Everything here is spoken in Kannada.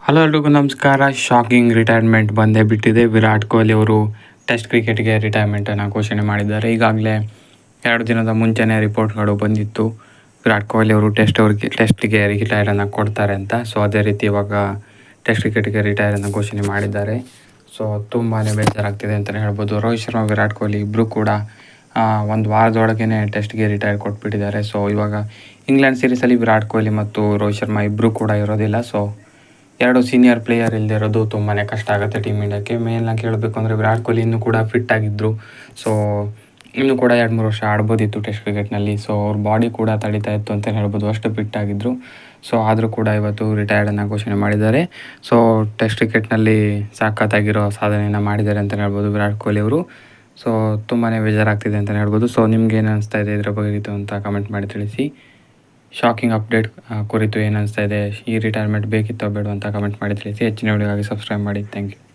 ಹಲೋ ಎಲ್ರಿಗೂ ನಮಸ್ಕಾರ. ಶಾಕಿಂಗ್ ರಿಟೈರ್ಮೆಂಟ್ ಬಂದೇ ಬಿಟ್ಟಿದೆ. ವಿರಾಟ್ ಕೊಹ್ಲಿ ಅವರು ಟೆಸ್ಟ್ ಕ್ರಿಕೆಟ್ಗೆ ರಿಟೈರ್ಮೆಂಟನ್ನು ಘೋಷಣೆ ಮಾಡಿದ್ದಾರೆ. ಈಗಾಗಲೇ 2 ದಿನದ ಮುಂಚೆನೇ ರಿಪೋರ್ಟ್ಗಳು ಬಂದಿತ್ತು ವಿರಾಟ್ ಕೊಹ್ಲಿ ಅವರು ಟೆಸ್ಟ್ಗೆ ರಿಟೈರನ್ನು ಕೊಡ್ತಾರೆ ಅಂತ. ಸೊ ಅದೇ ರೀತಿ ಇವಾಗ ಟೆಸ್ಟ್ ಕ್ರಿಕೆಟ್ಗೆ ರಿಟೈರನ್ನು ಘೋಷಣೆ ಮಾಡಿದ್ದಾರೆ. ಸೊ ತುಂಬಾ ಬೇಜಾರಾಗ್ತಿದೆ ಅಂತಲೇ ಹೇಳ್ಬೋದು. ರೋಹಿತ್ ಶರ್ಮಾ, ವಿರಾಟ್ ಕೊಹ್ಲಿ ಇಬ್ಬರು ಕೂಡ ಒಂದು ವಾರದೊಳಗೇ ಟೆಸ್ಟ್ಗೆ ರಿಟೈರ್ ಕೊಟ್ಬಿಟ್ಟಿದ್ದಾರೆ. ಸೊ ಇವಾಗ ಇಂಗ್ಲೆಂಡ್ ಸೀರೀಸಲ್ಲಿ ವಿರಾಟ್ ಕೊಹ್ಲಿ ಮತ್ತು ರೋಹಿತ್ ಶರ್ಮಾ ಇಬ್ಬರು ಕೂಡ ಇರೋದಿಲ್ಲ. ಸೊ 2 ಸೀನಿಯರ್ ಪ್ಲೇಯರ್ ಇಲ್ಲದಿರೋದು ತುಂಬಾ ಕಷ್ಟ ಆಗುತ್ತೆ ಟೀಮ್ ಇಂಡಿಯಾಕ್ಕೆ. ಮೇಲ್ನಾಗಿ ಹೇಳಬೇಕು ಅಂದರೆ ವಿರಾಟ್ ಕೊಹ್ಲಿ ಇನ್ನೂ ಕೂಡ ಫಿಟ್ ಆಗಿದ್ದರು. ಸೊ ಇನ್ನೂ ಕೂಡ 2-3 ವರ್ಷ ಆಡ್ಬೋದಿತ್ತು ಟೆಸ್ಟ್ ಕ್ರಿಕೆಟ್ನಲ್ಲಿ. ಸೊ ಅವ್ರ ಬಾಡಿ ಕೂಡ ತಡೀತಾ ಇತ್ತು ಅಂತ ಹೇಳ್ಬೋದು, ಅಷ್ಟು ಫಿಟ್ ಆಗಿದ್ದರು. ಸೊ ಆದರೂ ಕೂಡ ಇವತ್ತು ರಿಟೈರ್ಡನ್ನು ಘೋಷಣೆ ಮಾಡಿದ್ದಾರೆ. ಸೊ ಟೆಸ್ಟ್ ಕ್ರಿಕೆಟ್ನಲ್ಲಿ ಸಖತ್ತಾಗಿರೋ ಸಾಧನೆಯನ್ನು ಮಾಡಿದ್ದಾರೆ ಅಂತಲೇ ಹೇಳ್ಬೋದು ವಿರಾಟ್ ಕೊಹ್ಲಿ ಅವರು. ಸೊ ತುಂಬಾ ಬೇಜಾರಾಗ್ತಿದೆ ಅಂತಲೇ ಹೇಳ್ಬೋದು. ಸೊ ನಿಮ್ಗೆ ಏನು ಅನಿಸ್ತಾ ಇದೆ ಇದರ ಬಗ್ಗೆ ಅಂತ ಕಮೆಂಟ್ ಮಾಡಿ ತಿಳಿಸಿ. ಶಾಕಿಂಗ್ ಅಪ್ಡೇಟ್ ಕುರಿತು ಏನು ಅನಿಸ್ತಾ ಇದೆ, ಈ ರಿಟೈರ್ಮೆಂಟ್ ಬೇಕಿತ್ತೋ ಬೇಡ ಅಂತ ಕಮೆಂಟ್ ಮಾಡಿ ತಿಳಿಸಿ. ಹೆಚ್ಚಿನ ವಿಡಿಯೋಗಾಗಿ ಸಬ್ಸ್ಕ್ರೈಬ್ ಮಾಡಿ. Thank you.